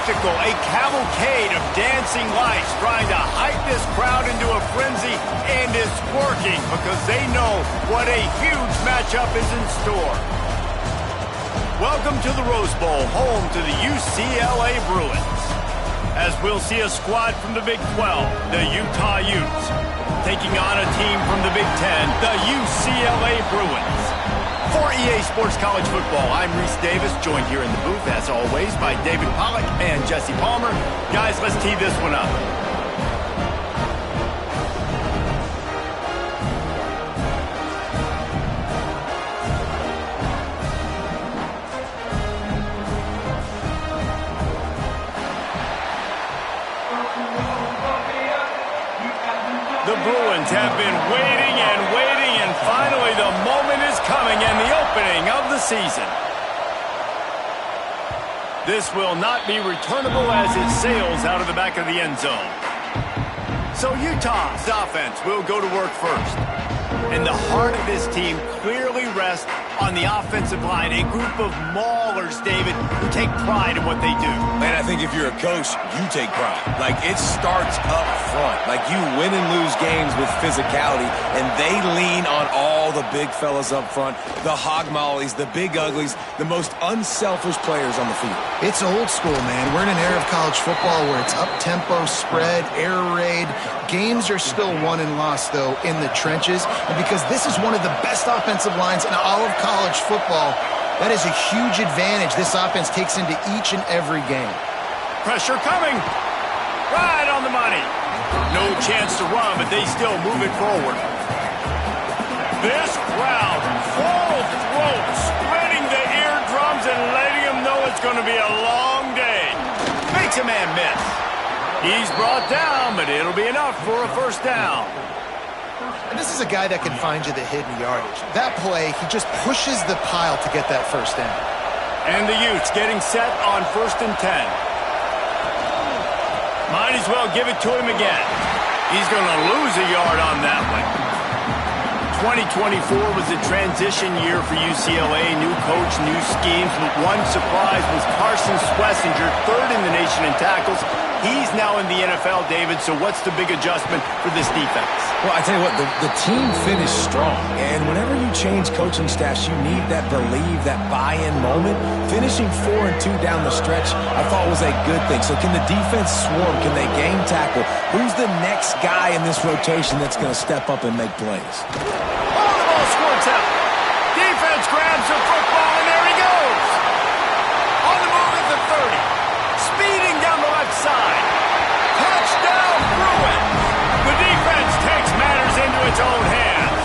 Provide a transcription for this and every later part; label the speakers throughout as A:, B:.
A: spectacle, a cavalcade of dancing lights trying to hype this crowd into a frenzy, and it's working because they know what a huge matchup is in store. Welcome to the Rose Bowl, home to the UCLA Bruins. As we'll see a squad from the Big 12, the Utah Utes, taking on a team from the Big 10, the UCLA Bruins. For EA Sports College Football, I'm Reese Davis, joined here in the booth, as always, by David Pollack and Jesse Palmer. Guys, let's tee this one up. The Bruins have been waiting and finally the moment is coming and the opening of the season. This will not be returnable as it sails out of the back of the end zone. So Utah's offense will go to work first. And the heart of this team clearly rests on the offensive line, a group of maulers, David, who take pride in what they do.
B: Man, I think if you're a coach, you take pride. Like, it starts up front. Like, you win and lose games with physicality, and they lean on all the big fellas up front, the hog mollies, the big uglies, the most unselfish players on the field.
C: It's old school, man. We're in an era of college football where it's up-tempo, spread, air raid. Games are still won and lost, though, in the trenches. And because this is one of the best offensive lines in all of college football, that is a huge advantage this offense takes into each and every game.
A: Pressure coming. Right on the money. No chance to run, but they still move it forward. This crowd, full throat, spreading the eardrums and letting them know it's going to be a long day. Makes a man miss. He's brought down, but it'll be enough for a first down.
C: And this is a guy that can find you the hidden yardage. That play, he just pushes the pile to get that first down.
A: And the Utes getting set on 1st and 10. Might as well give it to him again. He's going to lose a yard on that one. 2024 was a transition year for UCLA. New coach, new schemes. But one surprise was Carson Schlesinger, 3rd in the nation in tackles. He's now in the NFL, David, so what's the big adjustment for this defense?
B: Well, I tell you what, the team finished strong. And whenever you change coaching staffs, you need that believe, that buy-in moment. Finishing 4-2 down the stretch, I thought was a good thing. So can the defense swarm? Can they game tackle? Who's the next guy in this rotation that's going to step up and make plays?
A: Oh, the ball squirts out. Defense grabs the football, and there he goes. On the move at the 30. Speeding down the left side. Touchdown, Bruins. The defense takes matters into its own hands.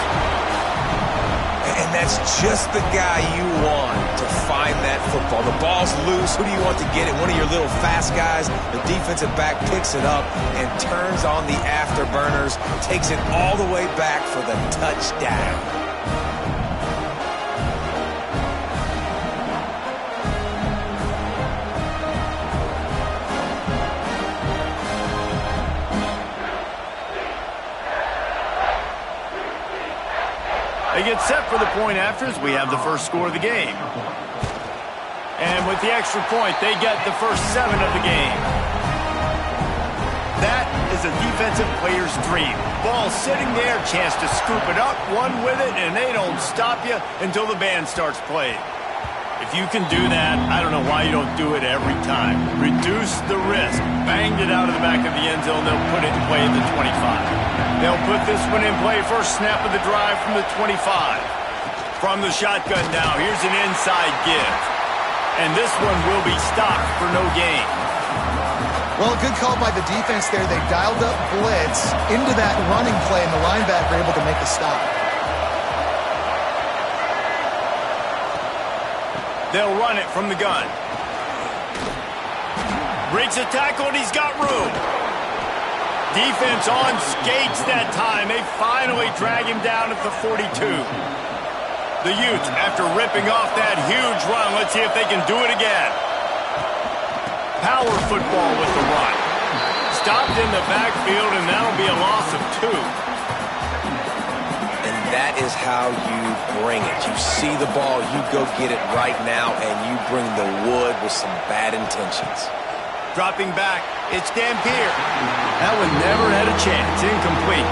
B: And that's just the guy you want to find that football. The ball's loose. Who do you want to get it? One of your little fast guys. The defensive back picks it up and turns on the afterburners. Takes it all the way back for the touchdown.
A: They get set for the point afters. We have the first score of the game. And with the extra point, they get the first 7 of the game. That is a defensive player's dream. Ball sitting there, chance to scoop it up, one with it, and they don't stop you until the band starts playing. If you can do that, I don't know why you don't do it every time. Reduce the risk. Banged it out of the back of the end zone. They'll put it in play at the 25. They'll put this one in play first snap of the drive from the 25. From the shotgun now, here's an inside give. And this one will be stopped for no gain.
C: Well, good call by the defense there. They dialed up blitz into that running play, and the linebacker able to make a stop.
A: They'll run it from the gun. Breaks a tackle, and he's got room. Defense on skates that time. They finally drag him down at the 42. The Utes, after ripping off that huge run, let's see if they can do it again. Power football with the run. Stopped in the backfield, and that'll be a loss of 2.
B: And that is how you bring it. You see the ball, you go get it right now, and you bring the wood with some bad intentions.
A: Dropping back, it's Dampier. That one never had a chance, incomplete.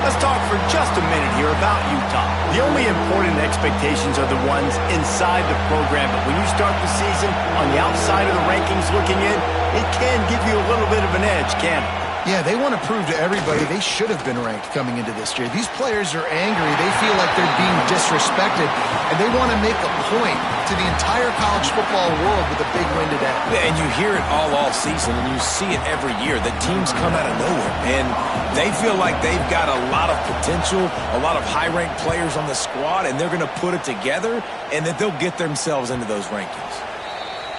A: Let's talk for just a minute here about Utah. The only important expectations are the ones inside the program, but when you start the season on the outside of the rankings looking in, it can give you a little bit of an edge, can't it?
C: Yeah, they want to prove to everybody they should have been ranked coming into this year. These players are angry. They feel like they're being disrespected, and they want to make a point to the entire college football world with a big win today.
B: And you hear it all season, and you see it every year. The teams come out of nowhere, and they feel like they've got a lot of potential, a lot of high-ranked players on the squad, and they're going to put it together, and that they'll get themselves into those rankings.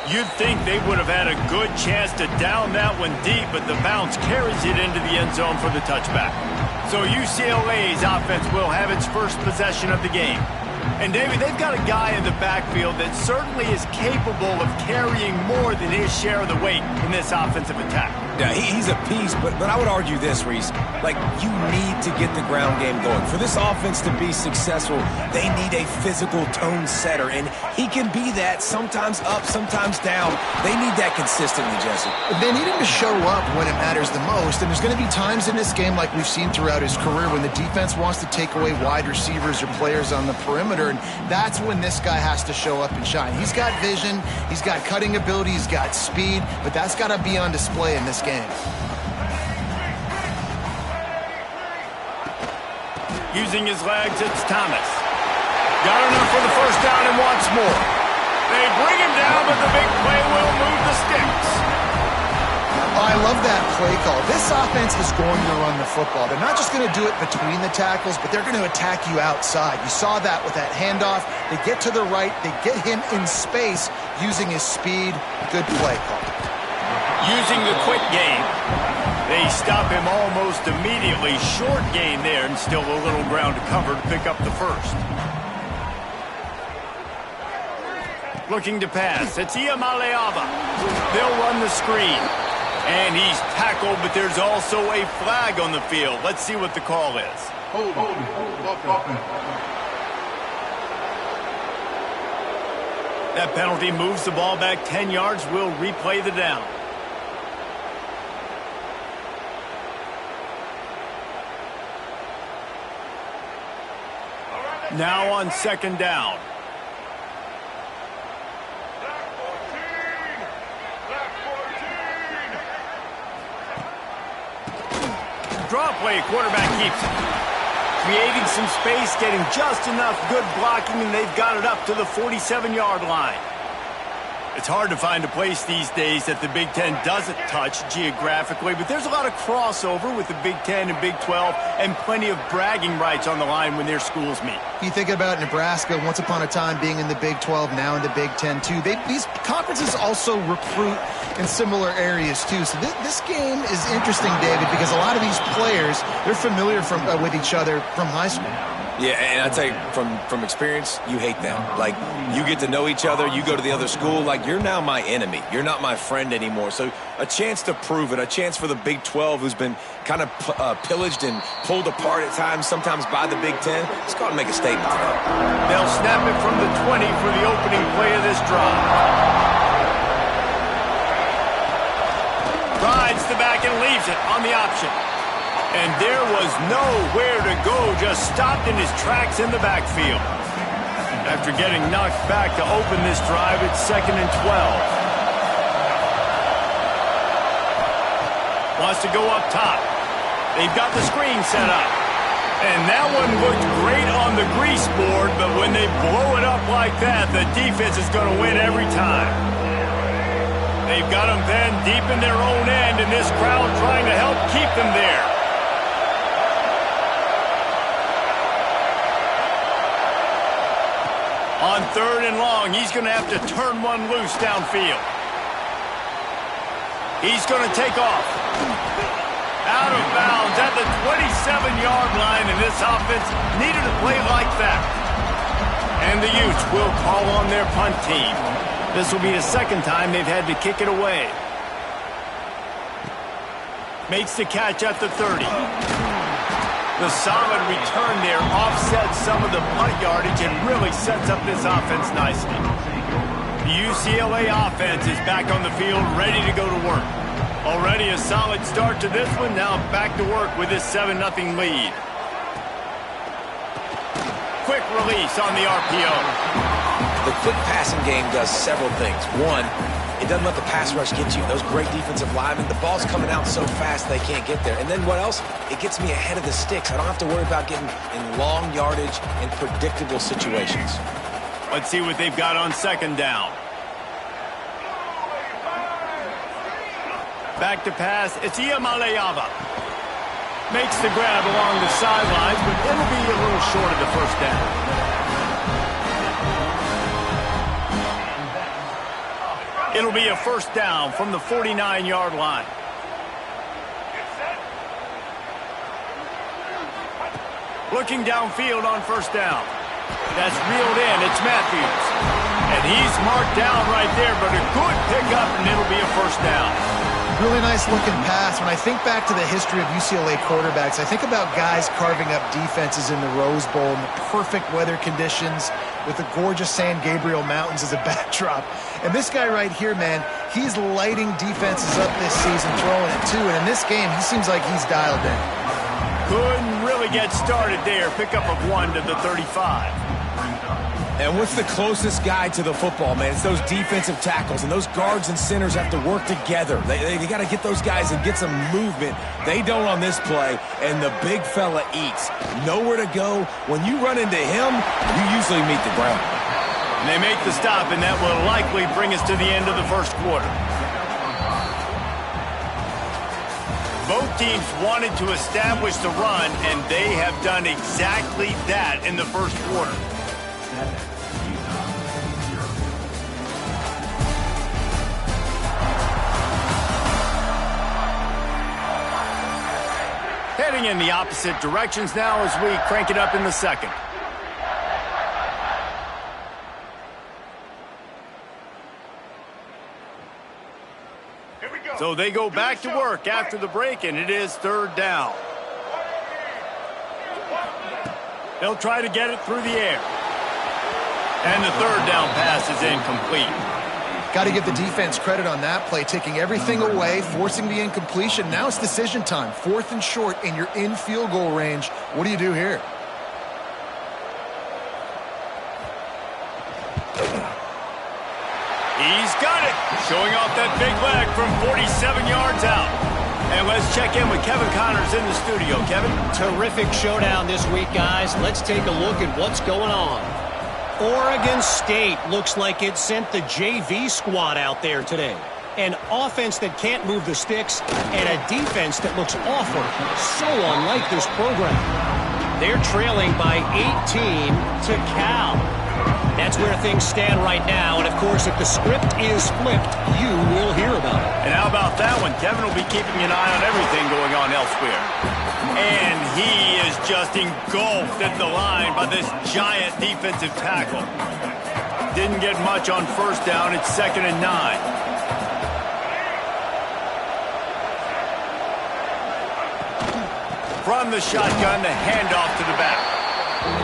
A: You'd think they would have had a good chance to down that one deep, but the bounce carries it into the end zone for the touchback. So UCLA's offense will have its first possession of the game. And, David, they've got a guy in the backfield that certainly is capable of carrying more than his share of the weight in this offensive attack.
B: Yeah, he's a piece, but I would argue this, Reese. Like, you need to get the ground game going. For this offense to be successful, they need a physical tone setter, and he can be that, sometimes up, sometimes down. They need that consistently, Jesse.
C: They need him to show up when it matters the most, and there's going to be times in this game like we've seen throughout his career when the defense wants to take away wide receivers or players on the perimeter, and that's when this guy has to show up and shine. He's got vision, he's got cutting ability, he's got speed, but that's got to be on display in this game.
A: Using his legs, it's Thomas. Got enough for the first down and wants more. They bring him down, but the big play will move the sticks.
C: Oh, I love that play call. This offense is going to run the football. They're not just going to do it between the tackles, but they're going to attack you outside. You saw that with that handoff. They get to the right. They get him in space using his speed. Good play call.
A: Using the quick game. They stop him almost immediately. Short gain there, and still a little ground to cover to pick up the first. Looking to pass. It's Iamaleava. They'll run the screen. And he's tackled, but there's also a flag on the field. Let's see what the call is.
D: Hold.
A: That penalty moves the ball back 10 yards. We'll replay the down. Now on second down. Draw play, quarterback keeps it. Creating some space, getting just enough good blocking, and they've got it up to the 47-yard line. It's hard to find a place these days that the Big Ten doesn't touch geographically, but there's a lot of crossover with the Big Ten and Big 12 and plenty of bragging rights on the line when their schools meet.
C: You think about Nebraska, once upon a time being in the Big 12, now in the Big 10 too. These conferences also recruit in similar areas too. So this game is interesting, David, because a lot of these players, they're familiar with each other from high school.
B: Yeah, and I tell you, from experience, you hate them. Like, you get to know each other, you go to the other school, like, you're now my enemy. You're not my friend anymore. So a chance to prove it, a chance for the Big 12, who's been kind of pillaged and pulled apart at times, sometimes by the Big 10. Let's go out and make a statement today.
A: They'll snap it from the 20 for the opening play of this drive. Rides the back and leaves it on the option. And there was nowhere to go, just stopped in his tracks in the backfield. After getting knocked back to open this drive, it's 2nd and 12. Wants to go up top. They've got the screen set up. And that one looked great on the grease board, but when they blow it up like that, the defense is going to win every time. They've got them then deep in their own end, and this crowd trying to help keep them there. On 3rd and long, he's going to have to turn one loose downfield. He's going to take off. Out of bounds at the 27-yard line, and this offense needed a play like that. And the Utes will call on their punt team. This will be the second time they've had to kick it away. Makes the catch at the 30. The solid return there offsets some of the punt yardage and really sets up this offense nicely. The UCLA offense is back on the field, ready to go to work. Already a solid start to this one. Now back to work with this 7-0 lead. Quick release on the RPO.
B: The quick passing game does several things. One, it doesn't let the pass rush get you. Those great defensive linemen, the ball's coming out so fast they can't get there. And then what else? It gets me ahead of the sticks. I don't have to worry about getting in long yardage and predictable situations.
A: Let's see what they've got on second down. Back to pass. It's Iamaleava. Makes the grab along the sidelines, but it'll be a little short of the first down. It'll be a first down from the 49-yard line. Looking downfield on first down. That's reeled in. It's Matthews. And he's marked down right there, but a good pickup, and it'll be a first down.
C: Really nice looking pass. When I think back to the history of UCLA quarterbacks, I think about guys carving up defenses in the Rose Bowl in the perfect weather conditions with the gorgeous San Gabriel Mountains as a backdrop. And this guy right here, man, he's lighting defenses up this season, throwing it too. And in this game, he seems like he's dialed in.
A: Couldn't really get started there. Pickup of 1 to the 35.
B: And what's the closest guy to the football, man? It's those defensive tackles, and those guards and centers have to work together. They got to get those guys and get some movement. They don't on this play, and the big fella eats. Nowhere to go. When you run into him, you usually meet the ground.
A: And they make the stop, and that will likely bring us to the end of the first quarter. Both teams wanted to establish the run, and they have done exactly that in the first quarter. Heading in the opposite directions now as we crank it up in the second. So they go back to work after the break, and it is third down. They'll try to get it through the air. And the third down pass is incomplete.
C: Got to give the defense credit on that play, taking everything away, forcing the incompletion. Now it's decision time. 4th and short, and you're in field goal range. What do you do here?
A: He's got it. Showing off that big leg from 47 yards out. And let's check in with Kevin Connors in the studio. Kevin?
D: Terrific showdown this week, guys. Let's take a look at what's going on. Oregon State looks like it sent the JV squad out there today. An offense that can't move the sticks and a defense that looks awful. So unlike this program. They're trailing by 18 to Cal. That's where things stand right now. And, of course, if the script is flipped, you will hear about it.
A: And how about that one? Kevin will be keeping an eye on everything going on elsewhere. And he is just engulfed at the line by this giant defensive tackle. Didn't get much on first down. It's 2nd and 9. From the shotgun, the handoff to the back.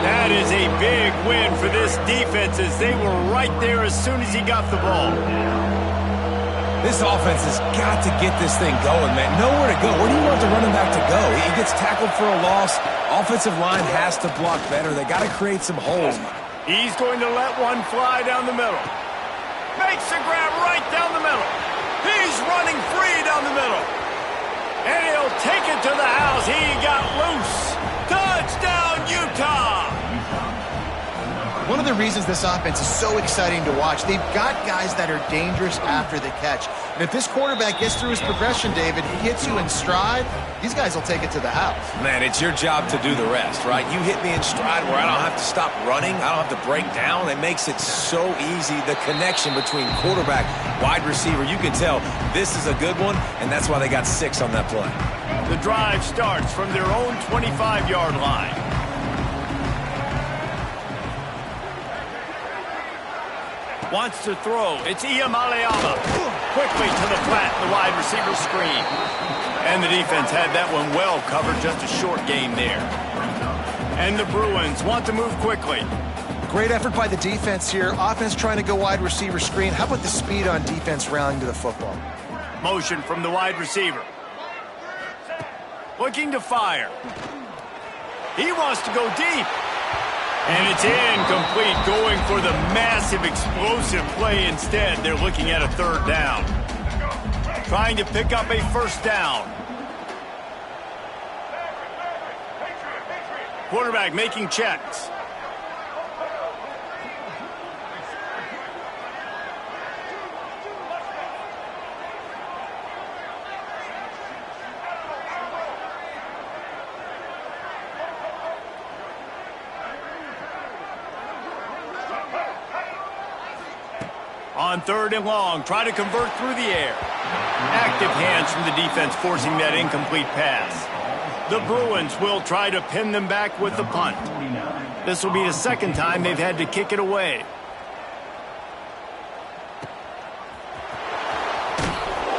A: That is a big win for this defense as they were right there as soon as he got the ball.
B: This offense has got to get this thing going, man. Nowhere to go. Where do you want the running back to go? He gets tackled for a loss. Offensive line has to block better. They got to create some holes.
A: He's going to let one fly down the middle. Makes the grab right down the middle. He's running free down the middle. And he'll take it to the house. He got loose. Touchdown, Utah!
C: One of the reasons this offense is so exciting to watch, they've got guys that are dangerous after the catch. And if this quarterback gets through his progression, David, he hits you in stride, these guys will take it to the house.
B: Man, it's your job to do the rest, right? You hit me in stride where I don't have to stop running. I don't have to break down. It makes it so easy, the connection between quarterback, wide receiver. You can tell this is a good one, and that's why they got 6 on that play.
A: The drive starts from their own 25-yard line. Wants to throw. It's Iamaleava. Quickly to the flat, the wide receiver screen. And the defense had that one well covered. Just a short gain there. And the Bruins want to move quickly.
C: Great effort by the defense here. Offense trying to go wide receiver screen. How about the speed on defense rallying to the football?
A: Motion from the wide receiver. Looking to fire. He wants to go deep. And it's incomplete, going for the massive explosive play instead. They're looking at a third down. Trying to pick up a first down. Quarterback making checks. On third and long, try to convert through the air. Active hands from the defense forcing that incomplete pass. The Bruins will try to pin them back with the punt. This will be the second time they've had to kick it away.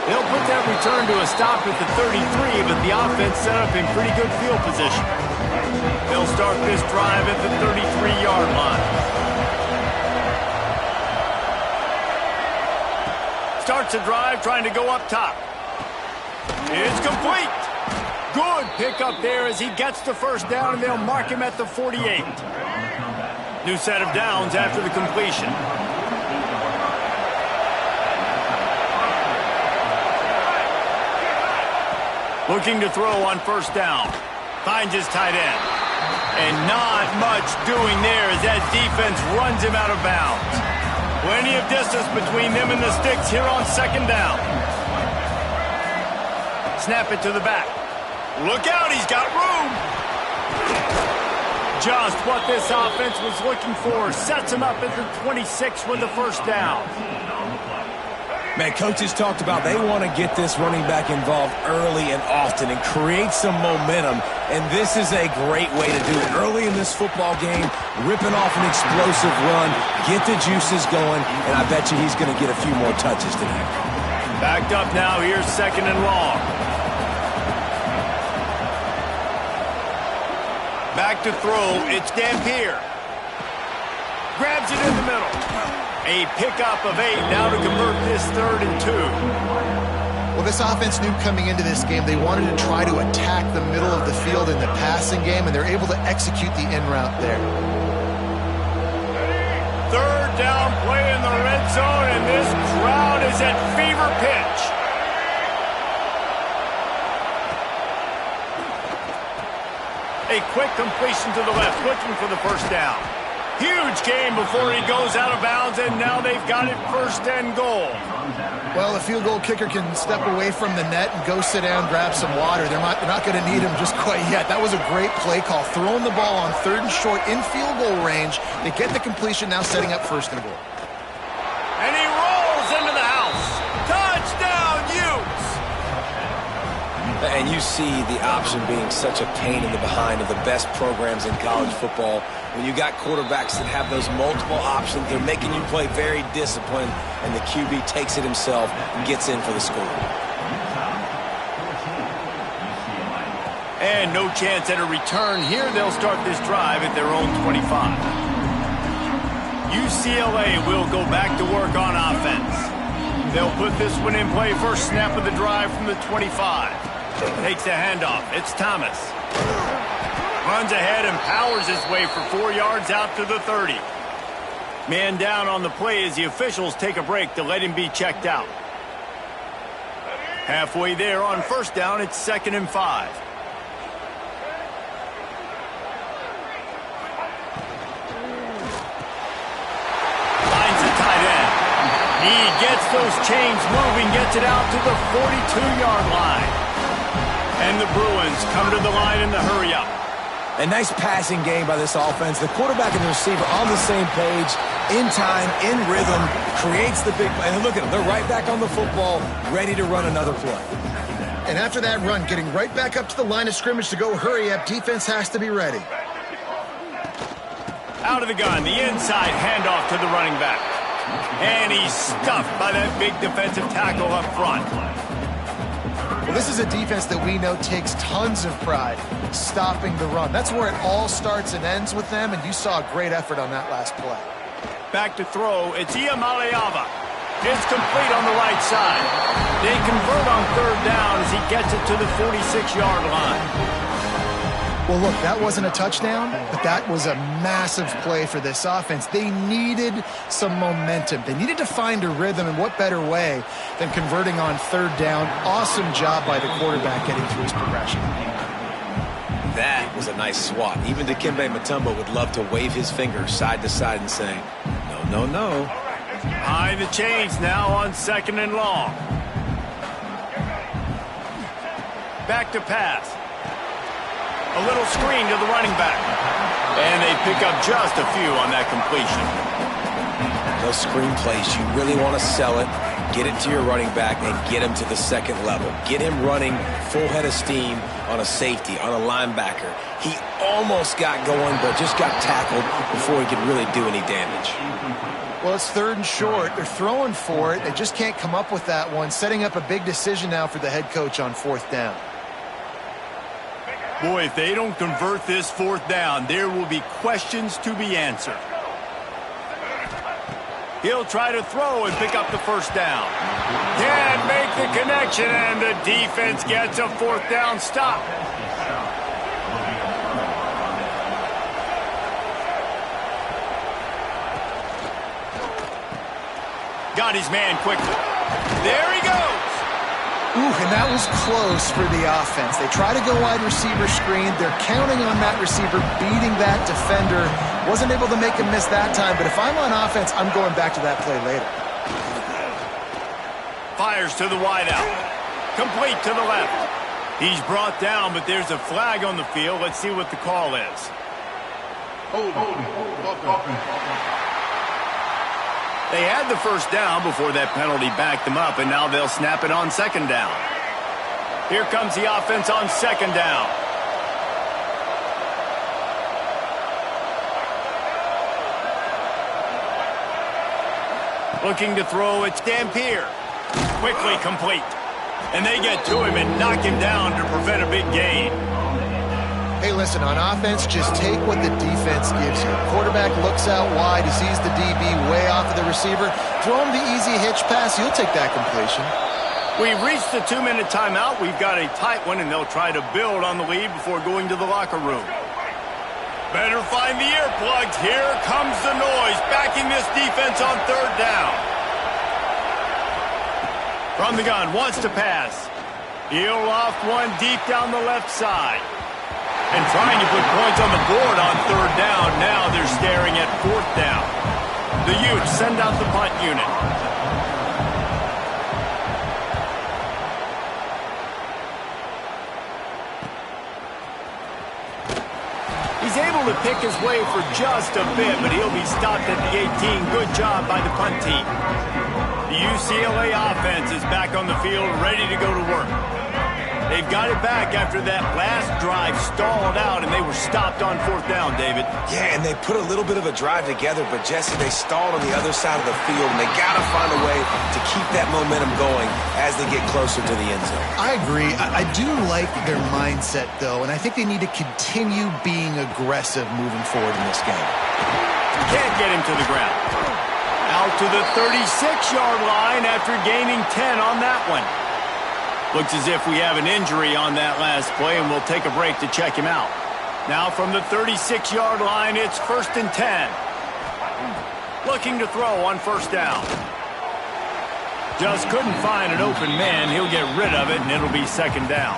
A: They'll put that return to a stop at the 33, but the offense set up in pretty good field position. They'll start this drive at the 33-yard line. Starts a drive trying to go up top. It's complete. Good pickup there as he gets the first down, and they'll mark him at the 48. New set of downs after the completion. Looking to throw on first down. Finds his tight end. And not much doing there as that defense runs him out of bounds. Plenty of distance between them and the sticks here on second down. Snap it to the back. Look out, he's got room. Just what this offense was looking for. Sets him up at the 26 with the first down.
B: Man, coaches talked about they want to get this running back involved early and often and create some momentum, and this is a great way to do it. Early in this football game, ripping off an explosive run, get the juices going, and I bet you he's going to get a few more touches today.
A: Backed up now, here's second and long. Back to throw, it's Dampier. Grabs it in the middle. A pickup of 8 now to convert this 3rd and 2.
C: Well, this offense knew coming into this game they wanted to try to attack the middle of the field in the passing game, and they're able to execute the in route there.
A: Third down play in the red zone, and this crowd is at fever pitch. A quick completion to the left, looking for the first down. Huge game before he goes out of bounds, and now they've got it 1st and goal.
C: Well, a field goal kicker can step away from the net and go sit down, grab some water. They're not going to need him just quite yet. That was a great play call. Throwing the ball on 3rd and short in field goal range. They get the completion, now setting up 1st and goal.
A: And he rolls into the house. Touchdown, Utes!
B: And you see the option being such a pain in the behind of the best programs in college football. When you got quarterbacks that have those multiple options, they're making you play very disciplined, and the QB takes it himself and gets in for the score.
A: And no chance at a return here. They'll start this drive at their own 25. UCLA will go back to work on offense. They'll put this one in play. First snap of the drive from the 25. Takes the handoff. It's Thomas. Runs ahead and powers his way for 4 yards out to the 30. Man down on the play as the officials take a break to let him be checked out. Halfway there on first down, it's 2nd and 5. Finds the tight end. He gets those chains moving, gets it out to the 42-yard line. And the Bruins come to the line in the hurry-up.
B: A nice passing game by this offense. The quarterback and the receiver on the same page, in time, in rhythm, creates the big play. And look at them. They're right back on the football, ready to run another play.
C: And after that run, getting right back up to the line of scrimmage to go hurry up, defense has to be ready.
A: Out of the gun, the inside handoff to the running back. And he's stuffed by that big defensive tackle up front.
C: Well, this is a defense that we know takes tons of pride stopping the run. That's where it all starts and ends with them, and you saw a great effort on that last play.
A: Back to throw. It's Iamaleava. It's complete on the right side. They convert on third down as he gets it to the 46-yard line.
C: Well, look, that wasn't a touchdown, but that was a massive play for this offense. They needed some momentum. They needed to find a rhythm, and what better way than converting on third down. Awesome job by the quarterback getting through his progression.
B: That was a nice swat. Even Dikembe Mutombo would love to wave his finger side to side and say, no, no, no.
A: Behind the chains now on 2nd and long. Back to pass. A little screen to the running back. And they pick up just a few on that completion.
B: Those screen plays, you really want to sell it, get it to your running back, and get him to the second level. Get him running full head of steam on a safety, on a linebacker. He almost got going, but just got tackled before he could really do any damage.
C: Well, it's 3rd and short. They're throwing for it. They just can't come up with that one. Setting up a big decision now for the head coach on 4th down.
A: Boy, if they don't convert this 4th down, there will be questions to be answered. He'll try to throw and pick up the 1st down. Can't make the connection, and the defense gets a 4th down stop. Got his man quickly. There he goes.
C: Ooh, and that was close for the offense. They try to go wide receiver screen. They're counting on that receiver beating that defender. Wasn't able to make him miss that time, but if I'm on offense, I'm going back to that play later.
A: Fires to the wideout. Complete to the left. He's brought down, but there's a flag on the field. Let's see what the call is. They had the 1st down before that penalty backed them up, and now they'll snap it on 2nd down. Here comes the offense on 2nd down. Looking to throw, it's Dampier. Quickly complete. And they get to him and knock him down to prevent a big gain.
C: Hey, listen, on offense, just take what the defense gives you. Quarterback looks out wide, he sees the DB way off of the receiver. Throw him the easy hitch pass, you'll take that completion.
A: We've reached the 2-minute timeout. We've got a tight one, and they'll try to build on the lead before going to the locker room. Better find the earplugs. Here comes the noise, backing this defense on 3rd down. From the gun, wants to pass. He'll loft one deep down the left side. And trying to put points on the board on 3rd down. Now they're staring at 4th down. The Utes send out the punt unit. He's able to pick his way for just a bit, but he'll be stopped at the 18. Good job by the punt team. The UCLA offense is back on the field, ready to go to work. They've got it back after that last drive stalled out, and they were stopped on 4th down, David.
B: Yeah, and they put a little bit of a drive together, but, Jesse, they stalled on the other side of the field, and they got to find a way to keep that momentum going as they get closer to the end zone.
C: I agree. I do like their mindset, though, and I think they need to continue being aggressive moving forward in this game.
A: Can't get him to the ground. Out to the 36-yard line after gaining 10 on that one. Looks as if we have an injury on that last play, and we'll take a break to check him out. Now from the 36-yard line, it's 1st and 10. Looking to throw on 1st down. Just couldn't find an open man. He'll get rid of it, and it'll be 2nd down.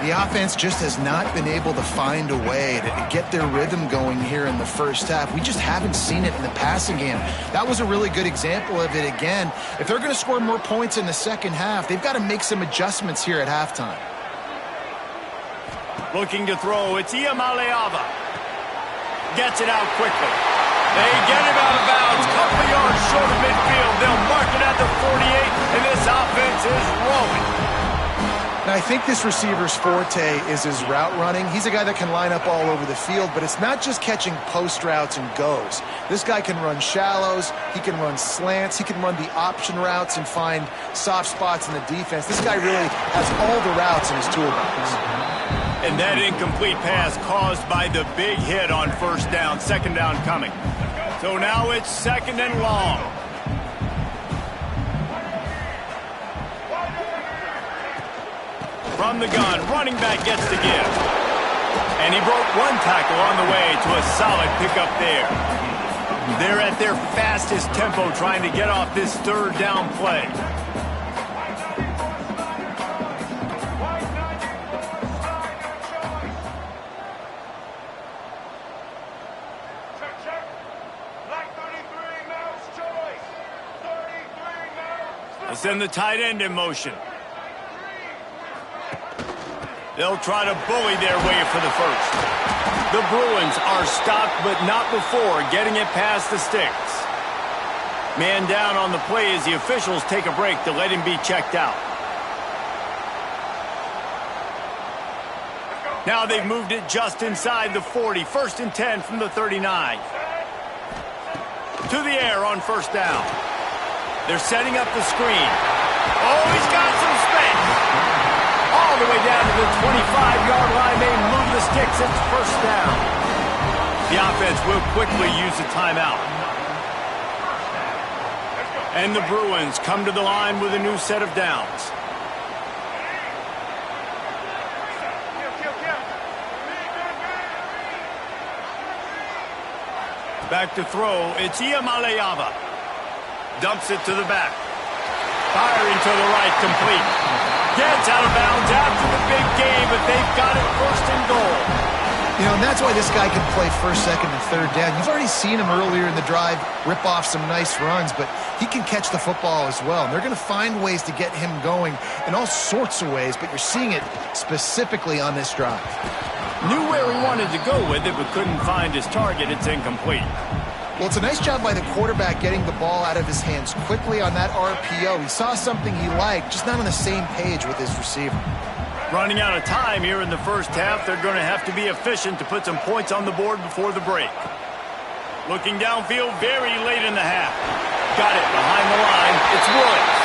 C: The offense just has not been able to find a way to get their rhythm going here in the 1st half. We just haven't seen it in the passing game. That was a really good example of it again. If they're going to score more points in the 2nd half, they've got to make some adjustments here at halftime.
A: Looking to throw, it's Iamaleava. Gets it out quickly. They get him out of bounds, couple yards short of midfield. They'll mark it at the 48, and this offense is rolling.
C: Now, I think this receiver's forte is his route running. He's a guy that can line up all over the field, but it's not just catching post routes and goes. This guy can run shallows, he can run slants, he can run the option routes and find soft spots in the defense. This guy really has all the routes in his toolbox.
A: And that incomplete pass caused by the big hit on first down, second down coming. So now it's second and long. From the gun, running back gets the give. And he broke one tackle on the way to a solid pickup there. They're at their fastest tempo trying to get off this third down play. They send the tight end in motion. They'll try to bully their way for the first. The Bruins are stopped, but not before getting it past the sticks. Man down on the play as the officials take a break to let him be checked out. Now they've moved it just inside the 40. First and 10 from the 39. To the air on first down. They're setting up the screen. Oh, he's got some space. All the way down to the 25-yard line. They move the sticks. It's first down. The offense will quickly use the timeout. And the Bruins come to the line with a new set of downs. Back to throw. It's Iamaleava. Dumps it to the back. Firing to the right, complete. Gets out of bounds after the big game, but they've got it first and goal.
C: You know, and that's why this guy can play first, second, and third down. You've already seen him earlier in the drive rip off some nice runs, but he can catch the football as well. And they're going to find ways to get him going in all sorts of ways, but you're seeing it specifically on this drive.
A: Knew where he wanted to go with it, but couldn't find his target. It's incomplete.
C: Well, it's a nice job by the quarterback getting the ball out of his hands quickly on that RPO. He saw something he liked, just not on the same page with his receiver.
A: Running out of time here in the first half, they're going to have to be efficient to put some points on the board before the break. Looking downfield very late in the half. Got it behind the line. It's Woods.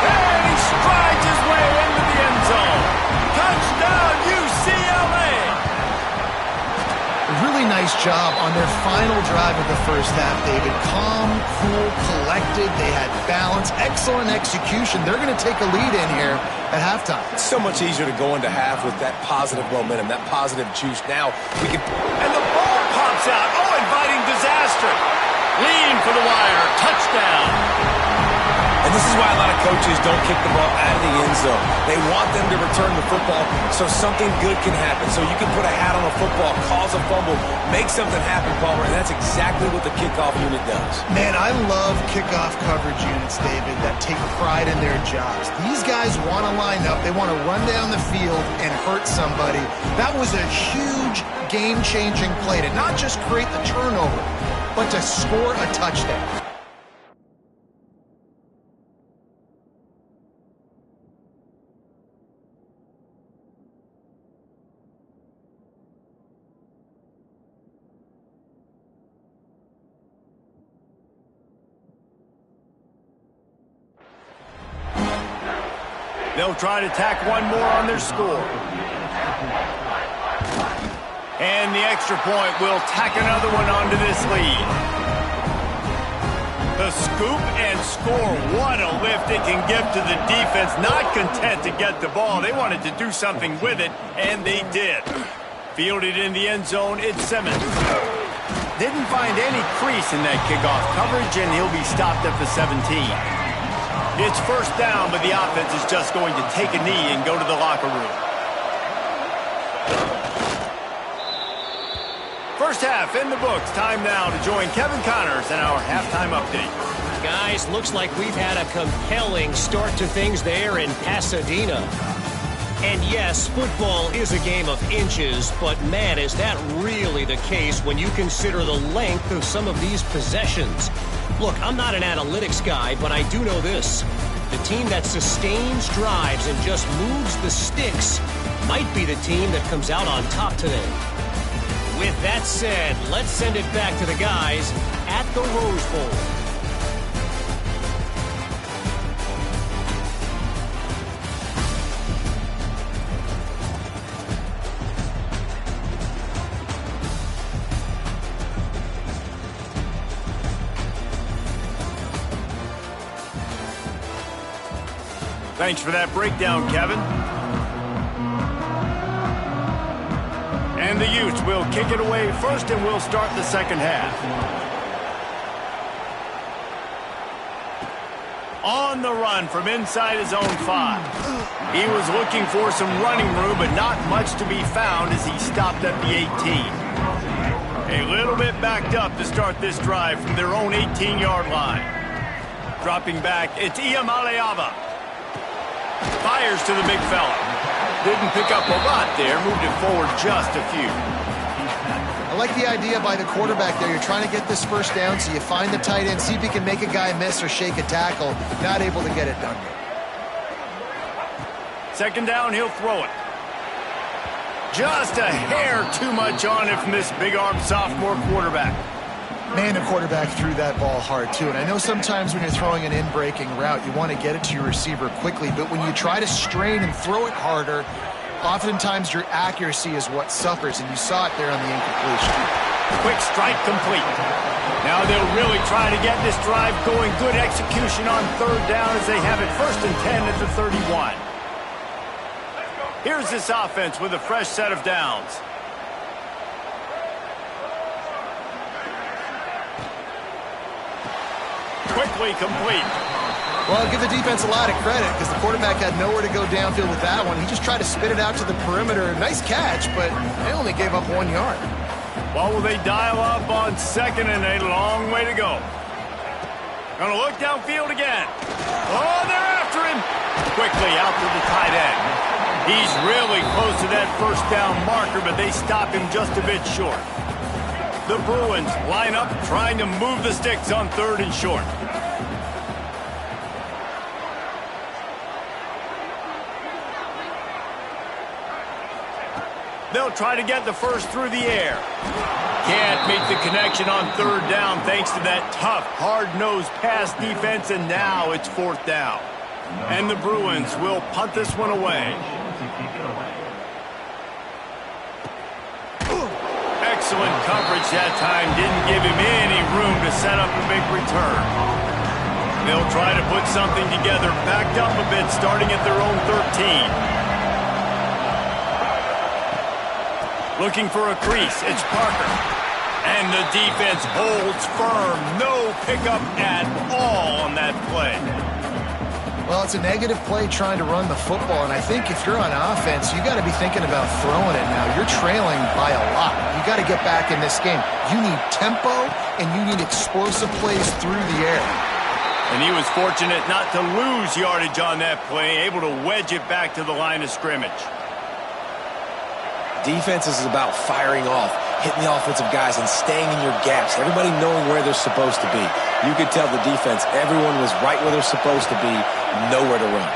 A: And he strides his way into the end zone. Touchdown, UCLA!
C: Really nice job on their final drive of the first half, David. Calm, cool, collected. They had balance. Excellent execution. They're going to take a lead in here at halftime.
B: It's so much easier to go into half with that positive momentum, that positive juice. Now we can...
A: And the ball pops out. Oh, inviting disaster. Lean for the wire. Touchdown.
B: And this is why a lot of coaches don't kick the ball out of the end zone. They want them to return the football so something good can happen. So you can put a hat on a football, cause a fumble, make something happen, Palmer, and that's exactly what the kickoff unit does.
C: Man, I love kickoff coverage units, David, that take pride in their jobs. These guys want to line up. They want to run down the field and hurt somebody. That was a huge game-changing play to not just create the turnover, but to score a touchdown.
A: They'll try to tack one more on their score. And the extra point will tack another one onto this lead. The scoop and score. What a lift it can give to the defense. Not content to get the ball. They wanted to do something with it, and they did. Fielded in the end zone, it's Simmons. Didn't find any crease in that kickoff coverage, and he'll be stopped at the 17. It's first down, but the offense is just going to take a knee and go to the locker room. First half in the books. Time now to join Kevin Connors in our halftime update.
D: Guys, looks like we've had a compelling start to things there in Pasadena. And yes, football is a game of inches, but man, is that really the case when you consider the length of some of these possessions. Look, I'm not an analytics guy, but I do know this. The team that sustains drives and just moves the sticks might be the team that comes out on top today. With that said, let's send it back to the guys at the Rose Bowl.
A: Thanks for that breakdown, Kevin. And the Utes will kick it away first, and we'll start the second half. On the run from inside his own 5. He was looking for some running room, but not much to be found as he stopped at the 18. A little bit backed up to start this drive from their own 18-yard line. Dropping back, it's Iamaleava. Fires to the big fella. Didn't pick up a lot there, moved it forward just a few.
C: I like the idea by the quarterback there. You're trying to get this first down, so you find the tight end, see if he can make a guy miss or shake a tackle. Not able to get it done.
A: Second down, he'll throw it. Just a hair too much on it from this big-armed sophomore quarterback.
C: Man, the quarterback threw that ball hard, too. And I know sometimes when you're throwing an in-breaking route, you want to get it to your receiver quickly. But when you try to strain and throw it harder, oftentimes your accuracy is what suffers. And you saw it there on the incompletion.
A: Quick strike complete. Now they'll really try to get this drive going. Good execution on third down as they have it 1st and 10 at the 31. Here's this offense with a fresh set of downs. Quickly complete.
C: Well, I'll give the defense a lot of credit because the quarterback had nowhere to go downfield with that one. He just tried to spit it out to the perimeter. Nice catch, but they only gave up 1 yard.
A: Well, will they dial up on 2nd and a long way to go? Gonna look downfield again. Oh, they're after him. Quickly out to the tight end. He's really close to that first down marker, but they stop him just a bit short. The Bruins line up trying to move the sticks on 3rd and short. They'll try to get the first through the air. Can't make the connection on 3rd down thanks to that tough, hard-nosed pass defense, and now it's 4th down. And the Bruins will punt this one away. Excellent coverage that time. Didn't give him any room to set up a big return. They'll try to put something together, backed up a bit, starting at their own 13. Looking for a crease, it's Parker. And the defense holds firm. No pickup at all on that play.
C: Well, it's a negative play trying to run the football, and I think if you're on offense, you got to be thinking about throwing it now. You're trailing by a lot. You got to get back in this game. You need tempo, and you need explosive plays through the air.
A: And he was fortunate not to lose yardage on that play, able to wedge it back to the line of scrimmage.
B: Defense is about firing off, hitting the offensive guys, and staying in your gaps. Everybody knowing where they're supposed to be. You could tell the defense, everyone was right where they're supposed to be, nowhere to run.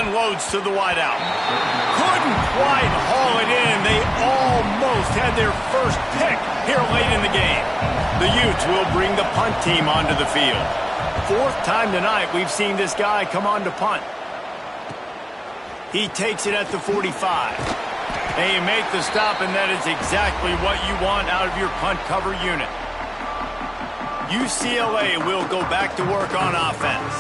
A: Unloads to the wideout. Couldn't quite haul it in. They almost had their first pick here late in the game. The Utes will bring the punt team onto the field. 4th time tonight we've seen this guy come on to punt. He takes it at the 45. They make the stop, and that is exactly what you want out of your punt cover unit. UCLA will go back to work on offense.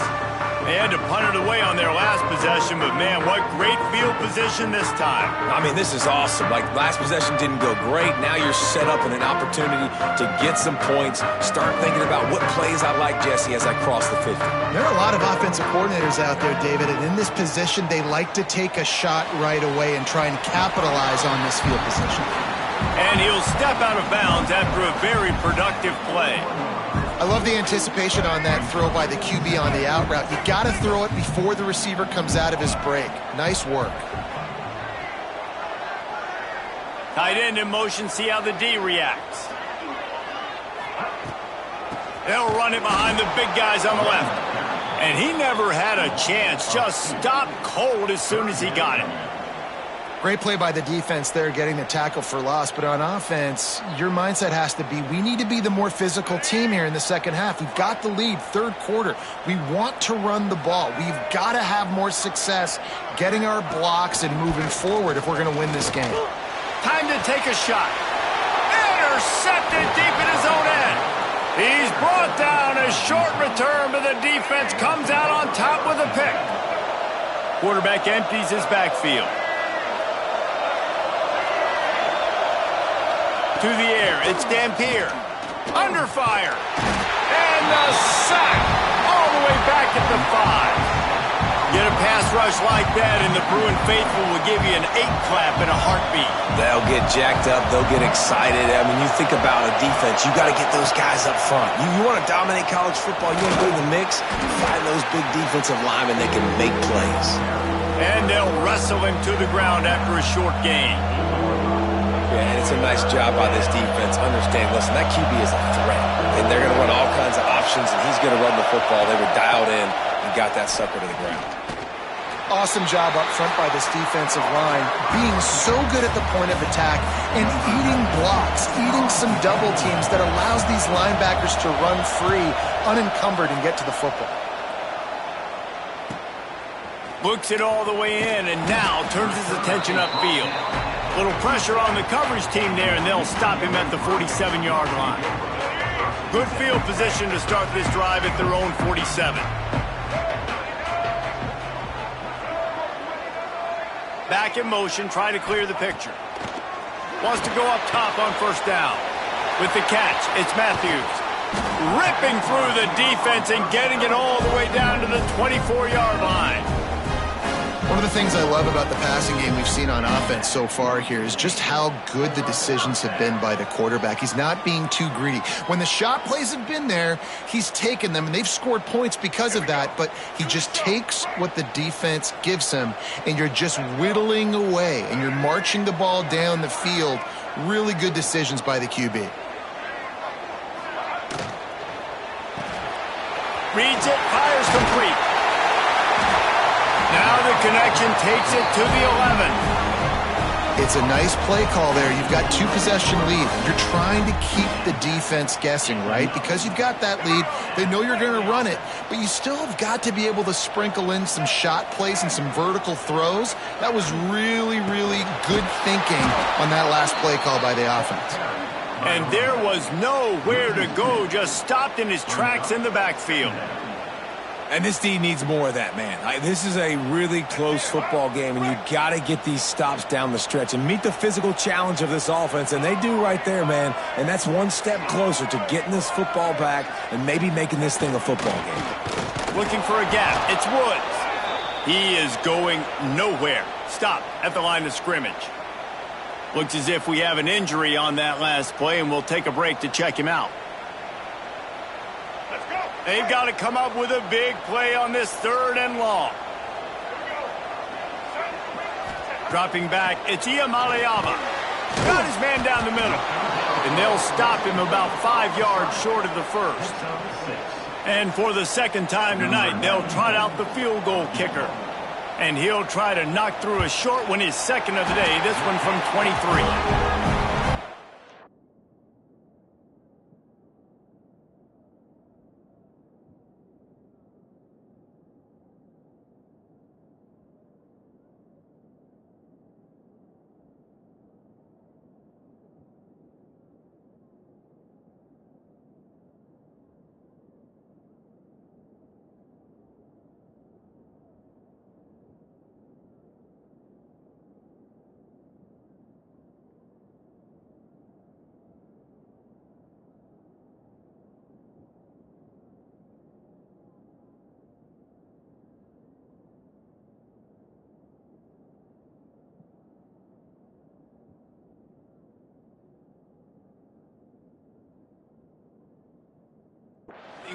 A: They had to punt it away on their last possession, but man, what great field position this time.
B: I mean, this is awesome. Like, last possession didn't go great. Now you're set up in an opportunity to get some points. Start thinking about what plays I like, Jesse, as I cross the 50.
C: There are a lot of offensive coordinators out there, David, and in this position, they like to take a shot right away and try and capitalize on this field position.
A: And he'll step out of bounds after a very productive play.
C: I love the anticipation on that throw by the QB on the out route. You got to throw it before the receiver comes out of his break. Nice work.
A: Tight end in motion, see how the D reacts. They'll run it behind the big guys on the left. And he never had a chance, just stopped cold as soon as he got it.
C: Great play by the defense there, getting the tackle for loss. But on offense, your mindset has to be, we need to be the more physical team here in the second half. We've got the lead, 3rd quarter. We want to run the ball. We've got to have more success getting our blocks and moving forward if we're going to win this game.
A: Time to take a shot. Intercepted deep in his own end. He's brought down a short return, but the defense comes out on top with a pick. Quarterback empties his backfield. To the air, it's Dampier. Under fire. And the sack. All the way back at the 5. Get a pass rush like that, and the Bruin faithful will give you an 8-clap in a heartbeat.
B: They'll get jacked up. They'll get excited. I mean, you think about a defense. You got to get those guys up front. You want to dominate college football. You want to go in the mix. Find those big defensive linemen that can make plays.
A: And they'll wrestle him to the ground after a short gain.
B: Yeah, and it's a nice job by this defense. Understand, listen, that QB is a threat. And they're going to run all kinds of options, and he's going to run the football. They were dialed in and got that sucker to the ground.
C: Awesome job up front by this defensive line, being so good at the point of attack and eating blocks, eating some double teams that allows these linebackers to run free, unencumbered, and get to the football.
A: Looks it all the way in, and now turns his attention upfield. Little pressure on the coverage team there, and they'll stop him at the 47-yard line. Good field position to start this drive at their own 47. Back in motion, trying to clear the picture. Wants to go up top on first down. With the catch, it's Matthews. Ripping through the defense and getting it all the way down to the 24-yard line.
C: One of the things I love about the passing game we've seen on offense so far here is just how good the decisions have been by the quarterback. He's not being too greedy. When the shot plays have been there, he's taken them, and they've scored points because of that, but he just takes what the defense gives him, and you're just whittling away, and you're marching the ball down the field. Really good decisions by the QB.
A: Reads it, fires complete. Now the connection takes it to the 11.
C: It's a nice play call there. You've got 2-possession lead. You're trying to keep the defense guessing, right? Because you've got that lead, they know you're going to run it, but you still have got to be able to sprinkle in some shot plays and some vertical throws. That was really, really good thinking on that last play call by the offense.
A: And there was nowhere to go, just stopped in his tracks in the backfield.
B: And this D needs more of that, man. This is a really close football game, and you got to get these stops down the stretch and meet the physical challenge of this offense, and they do right there, man. And that's one step closer to getting this football back and maybe making this thing a football game.
A: Looking for a gap. It's Woods. He is going nowhere. Stop at the line of scrimmage. Looks as if we have an injury on that last play, and we'll take a break to check him out. They've got to come up with a big play on this 3rd and long. Dropping back, it's Iamaleava. Got his man down the middle. And they'll stop him about 5 yards short of the first. And for the second time tonight, they'll trot out the field goal kicker. And he'll try to knock through a short one, his second of the day, this one from 23.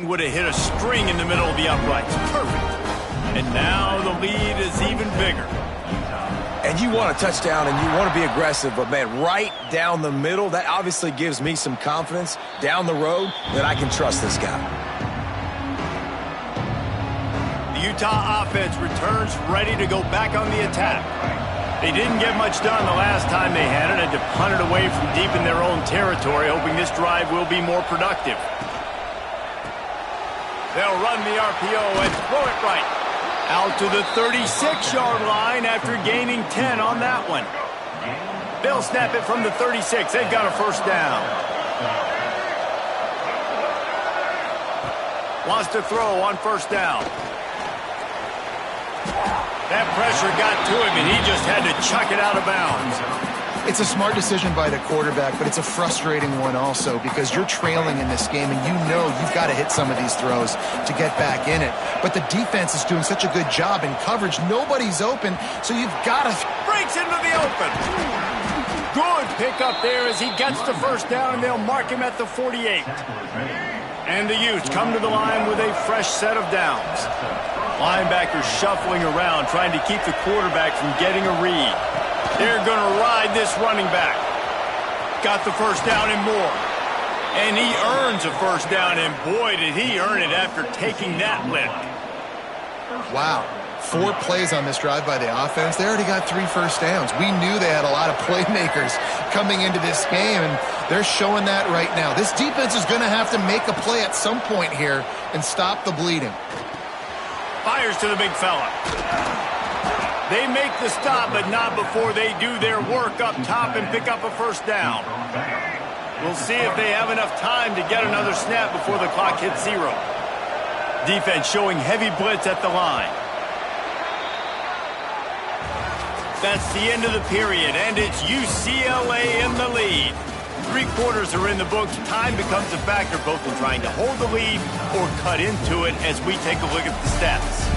A: Would have hit a string in the middle of the uprights. Perfect. And now the lead is even bigger.
B: And you want a touchdown and you want to be aggressive, but, man, right down the middle, that obviously gives me some confidence down the road that I can trust this guy.
A: The Utah offense returns ready to go back on the attack. They didn't get much done the last time they had it, and to punt it away from deep in their own territory, hoping this drive will be more productive. They'll run the RPO and throw it right. Out to the 36-yard line after gaining 10 on that one. They'll snap it from the 36. They've got a first down. Wants to throw on first down. That pressure got to him, and he just had to chuck it out of bounds.
C: It's a smart decision by the quarterback, but it's a frustrating one also because you're trailing in this game, and you know you've got to hit some of these throws to get back in it. But the defense is doing such a good job in coverage. Nobody's open, so you've got to...
A: Breaks into the open. Good pickup there as he gets the first down, and they'll mark him at the 48. And the Utes come to the line with a fresh set of downs. Linebackers shuffling around, trying to keep the quarterback from getting a read. They're going to ride this running back. Got the first down and more. And he earns a first down, and boy, did he earn it after taking that lift.
C: Wow. 4 plays on this drive by the offense. They already got 3 first downs. We knew they had a lot of playmakers coming into this game, and they're showing that right now. This defense is going to have to make a play at some point here and stop the bleeding.
A: Fires to the big fella. They make the stop, but not before they do their work up top and pick up a first down. We'll see if they have enough time to get another snap before the clock hits 0. Defense showing heavy blitz at the line. That's the end of the period, and it's UCLA in the lead. 3 quarters are in the books. Time becomes a factor both in trying to hold the lead or cut into it as we take a look at the stats.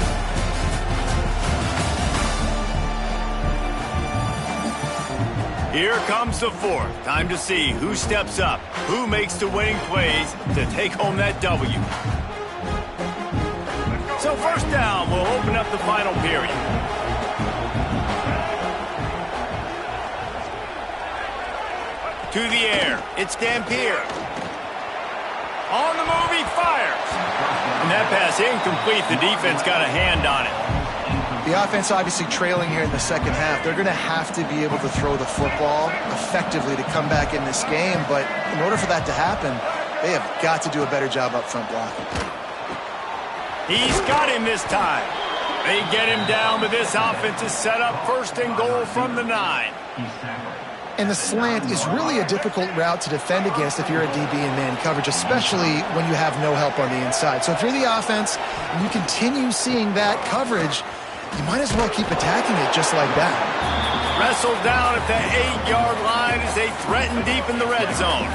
A: Here comes the 4th. Time to see who steps up, who makes the winning plays to take home that W. So first down will open up the final period. To the air, it's Dampier. On the move, he fires. And that pass incomplete. The defense got a hand on it.
C: The offense obviously trailing here in the second half. They're going to have to be able to throw the football effectively to come back in this game. But in order for that to happen, they have got to do a better job up front blocking.
A: He's got him this time. They get him down, but this offense is set up first and goal from the 9.
C: And the slant is really a difficult route to defend against if you're a DB in man coverage, especially when you have no help on the inside. So if you're the offense and you continue seeing that coverage, you might as well keep attacking it just like that.
A: Wrestled down at the 8-yard line as they threaten deep in the red zone.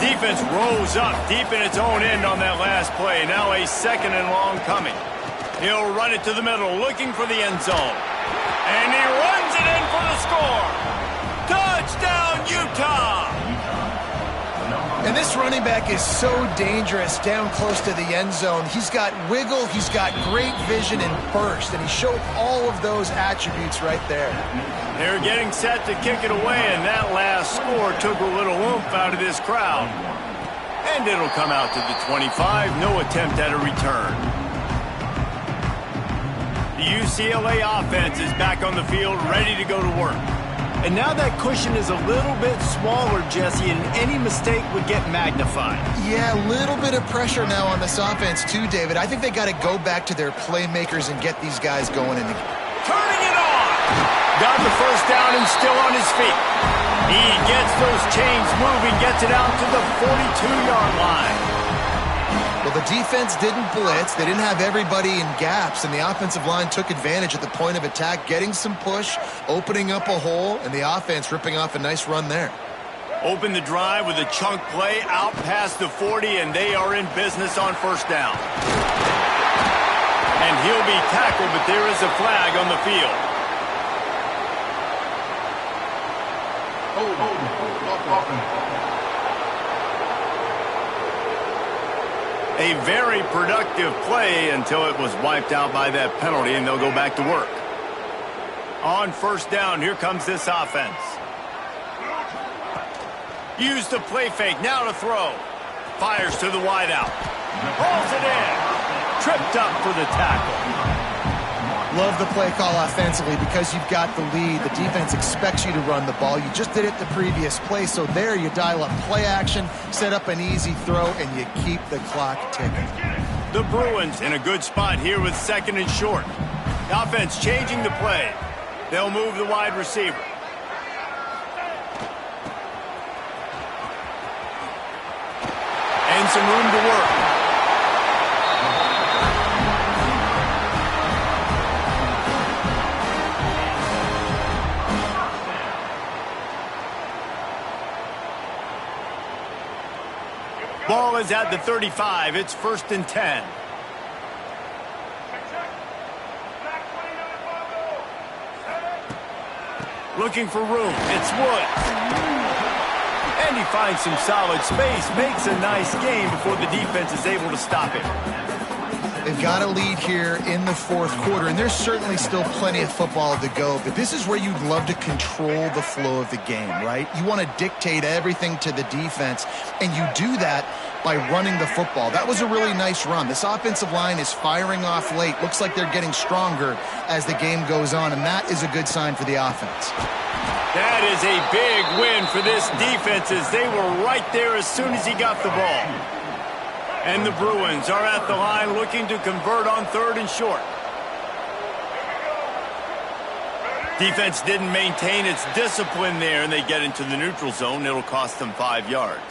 A: Defense rose up deep in its own end on that last play. Now a 2nd and long coming. He'll run it to the middle, looking for the end zone. And he runs it in for the score. Touchdown, Utah!
C: And this running back is so dangerous down close to the end zone. He's got wiggle, he's got great vision and burst, and he showed all of those attributes right there.
A: They're getting set to kick it away, and that last score took a little oomph out of this crowd. And it'll come out to the 25, no attempt at a return. The UCLA offense is back on the field, ready to go to work. And now that cushion is a little bit smaller, Jesse, and any mistake would get magnified.
C: Yeah, a little bit of pressure now on this offense too, David. I think they got to go back to their playmakers and get these guys going in the game.
A: Turning it on! Got the first down and still on his feet. He gets those chains moving, gets it out to the 42-yard line.
C: Well, the defense didn't blitz. They didn't have everybody in gaps, and the offensive line took advantage at the point of attack, getting some push, opening up a hole, and the offense ripping off a nice run there.
A: Open the drive with a chunk play out past the 40, and they are in business on first down. And he'll be tackled, but there is a flag on the field. A very productive play until it was wiped out by that penalty, and they'll go back to work. On first down, here comes this offense. Use the play fake, now to throw. Fires to the wideout. Rolls it in. Tripped up for the tackle.
C: Love the play call offensively because you've got the lead. The defense expects you to run the ball. You just did it the previous play, so there you dial up play action, set up an easy throw, and you keep the clock ticking.
A: The Bruins in a good spot here with 2nd and short. The offense changing the play. They'll move the wide receiver. And some room to work. Ball is at the 35. It's 1st and 10. Looking for room. It's Woods. And he finds some solid space. Makes a nice game before the defense is able to stop him.
C: They've got a lead here in the fourth quarter, and there's certainly still plenty of football to go, but this is where you'd love to control the flow of the game, right? You want to dictate everything to the defense, and you do that by running the football. That was a really nice run. This offensive line is firing off late. Looks like they're getting stronger as the game goes on, and that is a good sign for the offense.
A: That is a big win for this defense as they were right there as soon as he got the ball. And the Bruins are at the line looking to convert on 3rd and short. Defense didn't maintain its discipline there, and they get into the neutral zone. It'll cost them 5 yards.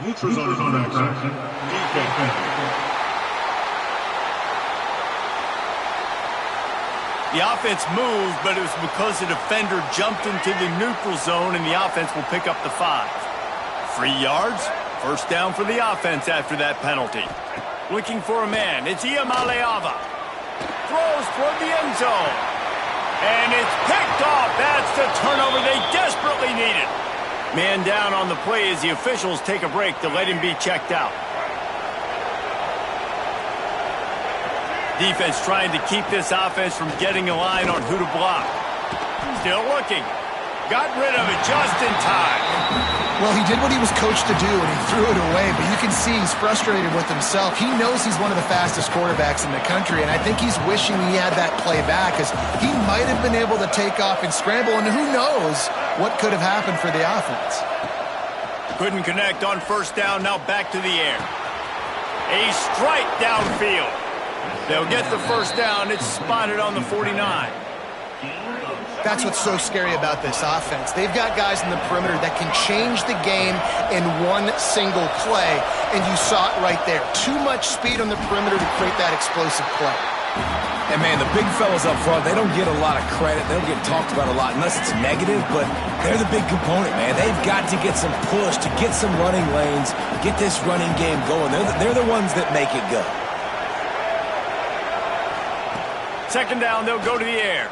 E: Neutral zone is on action. Defense.
A: The offense moved, but it was because the defender jumped into the neutral zone, and the offense will pick up the 5. 3 yards. 1st down for the offense after that penalty. Looking for a man. It's Iamaleava. Throws toward the end zone. And it's picked off. That's the turnover they desperately needed. Man down on the play as the officials take a break to let him be checked out. Defense trying to keep this offense from getting a line on who to block. Still looking. Got rid of it just in time.
C: Well, he did what he was coached to do, and he threw it away, but you can see he's frustrated with himself. He knows he's one of the fastest quarterbacks in the country, and I think he's wishing he had that play back, because he might have been able to take off and scramble, and who knows what could have happened for the offense.
A: Couldn't connect on 1st down, now back to the air. A strike downfield. They'll get the 1st down. It's spotted on the 49.
C: That's what's so scary about this offense. They've got guys in the perimeter that can change the game in one single play, and you saw it right there. Too much speed on the perimeter to create that explosive play.
B: And, man, the big fellas up front, they don't get a lot of credit. They don't get talked about a lot unless it's negative, but they're the big component, man. They've got to get some push, to get some running lanes, get this running game going. They're the ones that make it go.
A: 2nd down, they'll go to the air.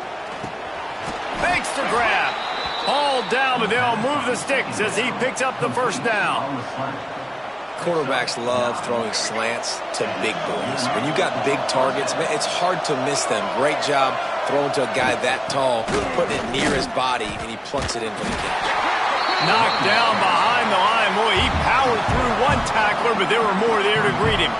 A: Makes the grab. Hauled down, but they'll move the sticks as he picks up the 1st down.
B: Quarterbacks love throwing slants to big boys. When you got big targets, man, it's hard to miss them. Great job throwing to a guy that tall, putting it near his body, and he plunks it in for the catch.
A: Knocked down behind the line. Boy, he powered through one tackler, but there were more there to greet him.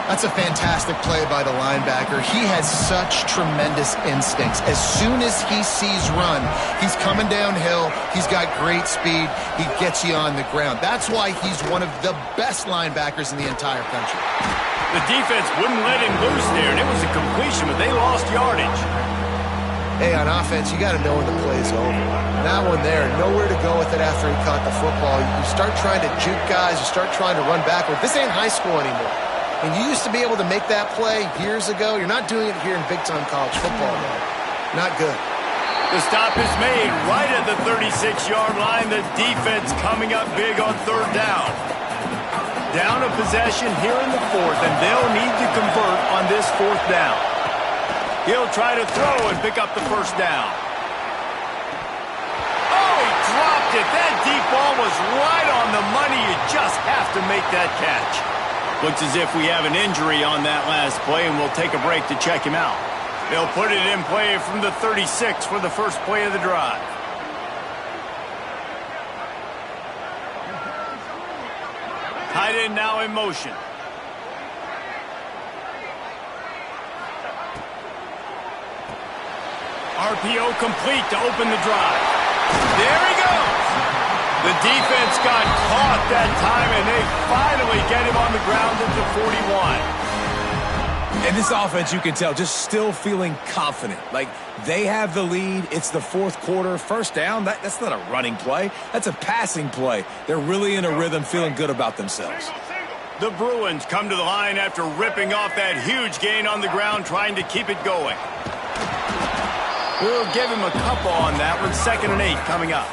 C: That's a fantastic play by the linebacker. He has such tremendous instincts. As soon as he sees run, he's coming downhill. He's got great speed. He gets you on the ground. That's why he's one of the best linebackers in the entire country.
A: The defense wouldn't let him loose there, and it was a completion, but they lost yardage.
C: Hey, on offense, you got to know when the play's over. That one there, nowhere to go with it after he caught the football. You start trying to juke guys. You start trying to run backward. This ain't high school anymore. And you used to be able to make that play years ago. You're not doing it here in big-time college football, man. Not good.
A: The stop is made right at the 36-yard line. The defense coming up big on 3rd down. Down a possession here in the 4th, and they'll need to convert on this 4th down. He'll try to throw and pick up the 1st down. Oh, he dropped it. That deep ball was right on the money. You just have to make that catch. Looks as if we have an injury on that last play, and we'll take a break to check him out. They'll put it in play from the 36 for the first play of the drive. Tight end now in motion. RPO complete to open the drive. There he goes. The defense got caught that time, and they finally get him on the ground at the 41.
B: And this offense, you can tell, just still feeling confident. Like, they have the lead. It's the 4th quarter. 1st down, that's not a running play. That's a passing play. They're really in a rhythm, feeling good about themselves.
A: The Bruins come to the line after ripping off that huge gain on the ground, trying to keep it going. We'll give him a couple on that one. 2nd and 8 coming up.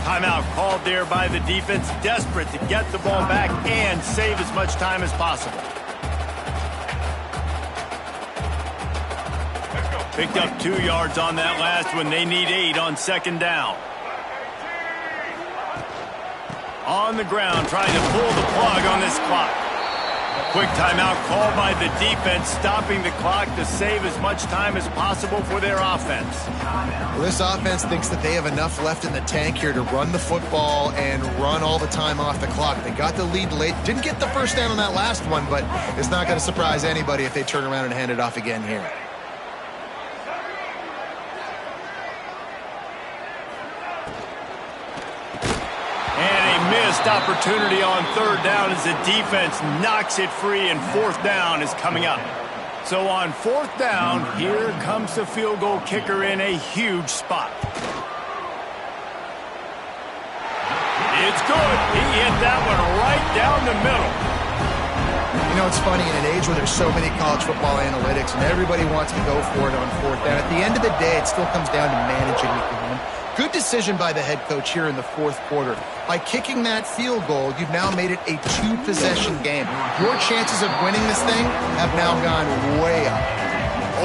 A: Timeout called there by the defense, desperate to get the ball back and save as much time as possible. Picked up 2 yards on that last one. They need 8 on second down. On the ground, trying to pull the plug on this clock. Quick timeout called by the defense, stopping the clock to save as much time as possible for their offense.
C: Well, this offense thinks that they have enough left in the tank here to run the football and run all the time off the clock. They got the lead late. Didn't get the first down on that last one, but it's not going to surprise anybody if they turn around and hand it off again here.
A: Missed opportunity on third down as the defense knocks it free, and fourth down is coming up. So on fourth down, here comes the field goal kicker in a huge spot. It's good. He hit that one right down the middle.
C: You know, it's funny, in an age where there's so many college football analytics and everybody wants to go for it on fourth down, at the end of the day, it still comes down to managing the game. Good decision by the head coach here in the fourth quarter. By kicking that field goal, you've now made it a 2-possession game. Your chances of winning this thing have now gone way up.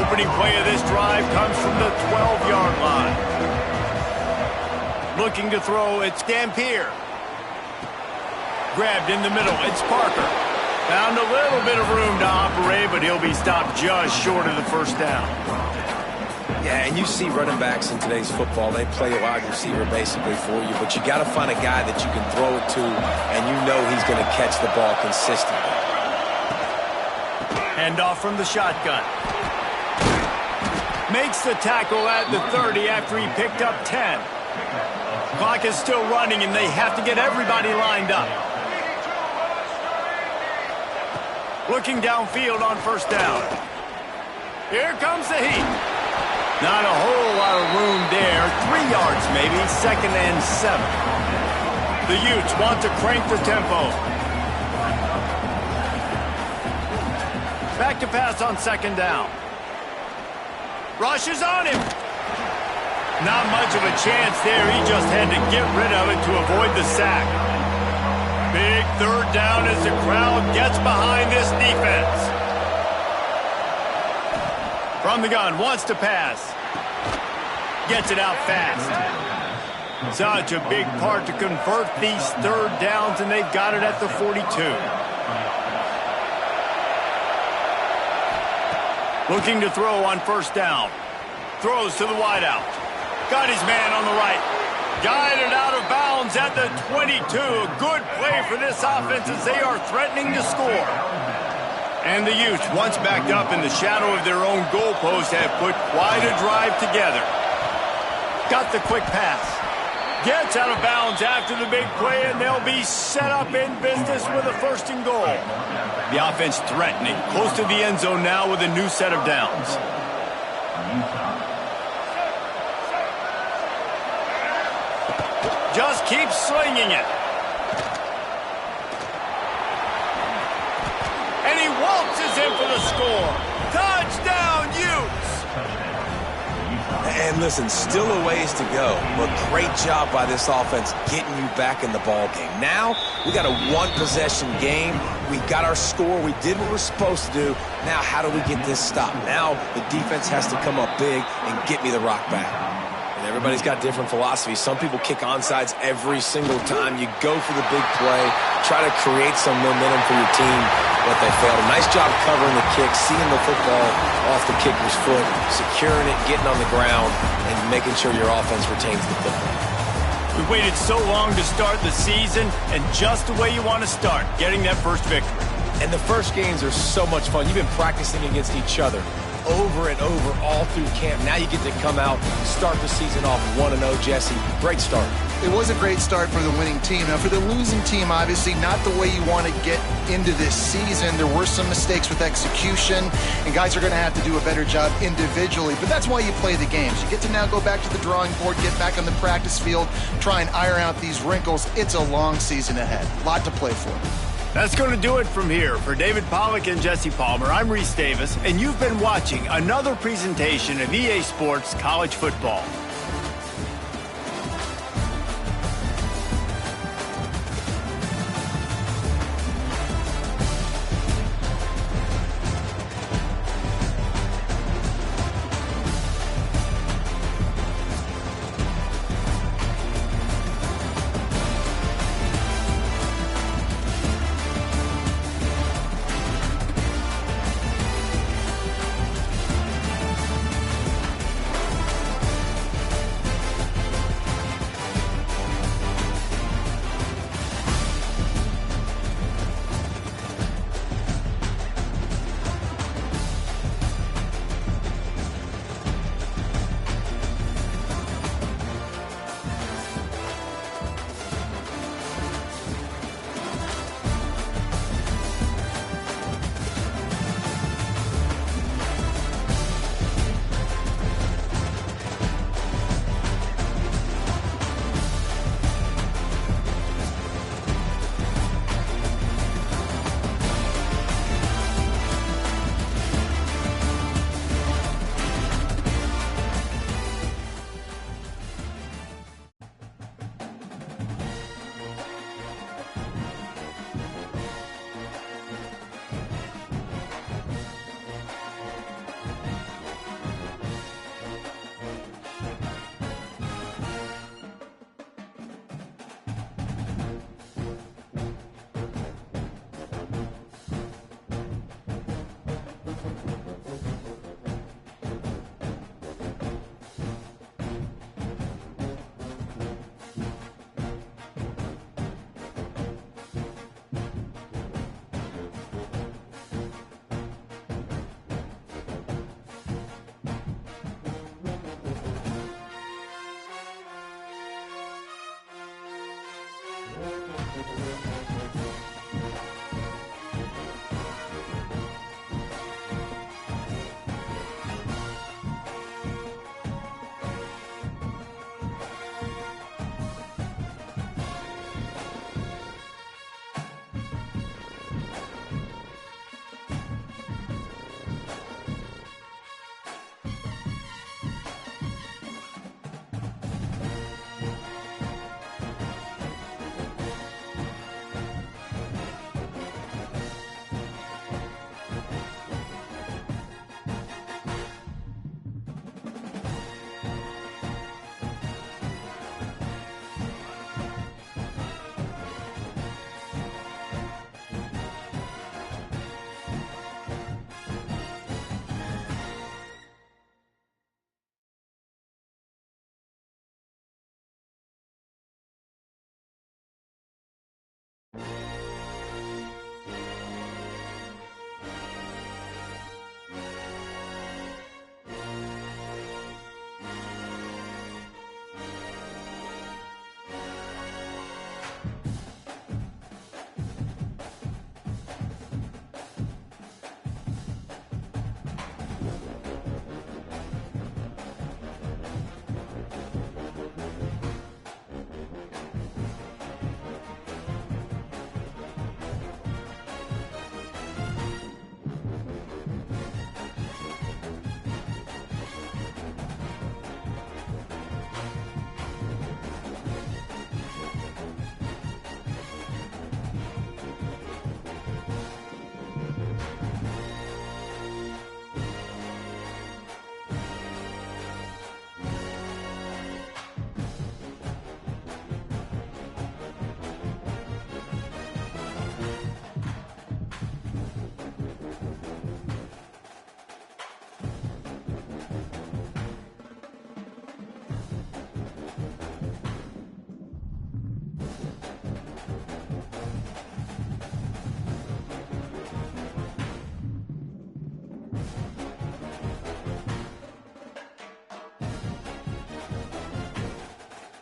A: Opening play of this drive comes from the 12-yard line. Looking to throw, it's Dampier. Grabbed in the middle, it's Parker. Found a little bit of room to operate, but he'll be stopped just short of the first down.
B: Yeah, and you see running backs in today's football, they play a wide receiver basically for you, but you got to find a guy that you can throw it to, and you know he's going to catch the ball consistently.
A: Handoff from the shotgun. Makes the tackle at the 30 after he picked up 10. Clock is still running, and they have to get everybody lined up. Looking downfield on first down. Here comes the heat. Not a whole lot of room there. 3 yards maybe, 2nd and 7. The Utes want to crank the tempo. Back to pass on second down. Rush is on him. Not much of a chance there. He just had to get rid of it to avoid the sack. Big third down as the crowd gets behind this defense. From the gun, wants to pass. Gets it out fast. Such a big part to convert these third downs, and they've got it at the 42. Looking to throw on first down. Throws to the wideout. Got his man on the right. Guided out of bounds at the 22. A good play for this offense as they are threatening to score. And the Utes, once backed up in the shadow of their own goalpost, have put quite a drive together. Got the quick pass. Gets out of bounds after the big play, and they'll be set up in business with a 1st and goal. The offense threatening, close to the end zone now with a new set of downs. Just keeps slinging it. And he waltzes in for the score. Touchdown, Utes!
B: And listen, still a ways to go, but great job by this offense getting you back in the ball game. Now, we got a 1-possession game. We got our score. We did what we're supposed to do. Now, how do we get this stopped? Now, the defense has to come up big and get me the rock back. And everybody's got different philosophies. Some people kick onside every single time. You go for the big play, try to create some momentum for your team, but they failed. A nice job covering the kick, seeing the football off the kicker's foot, securing it, getting on the ground, and making sure your offense retains the football.
A: We waited so long to start the season, and just the way you want to start, getting that first victory.
B: And the first games are so much fun. You've been practicing against each other over and over all through camp. Now you get to come out, start the season off 1-0, Jesse. Great start.
C: It was a great start for the winning team. Now, for the losing team, obviously not the way you want to get into this season. There were some mistakes with execution, and guys are going to have to do a better job individually. But that's why you play the games. You get to now go back to the drawing board, get back on the practice field, try and iron out these wrinkles. It's a long season ahead. A lot to play for.
A: That's going to do it from here. For David Pollack and Jesse Palmer, I'm Reese Davis, and you've been watching another presentation of EA Sports College Football.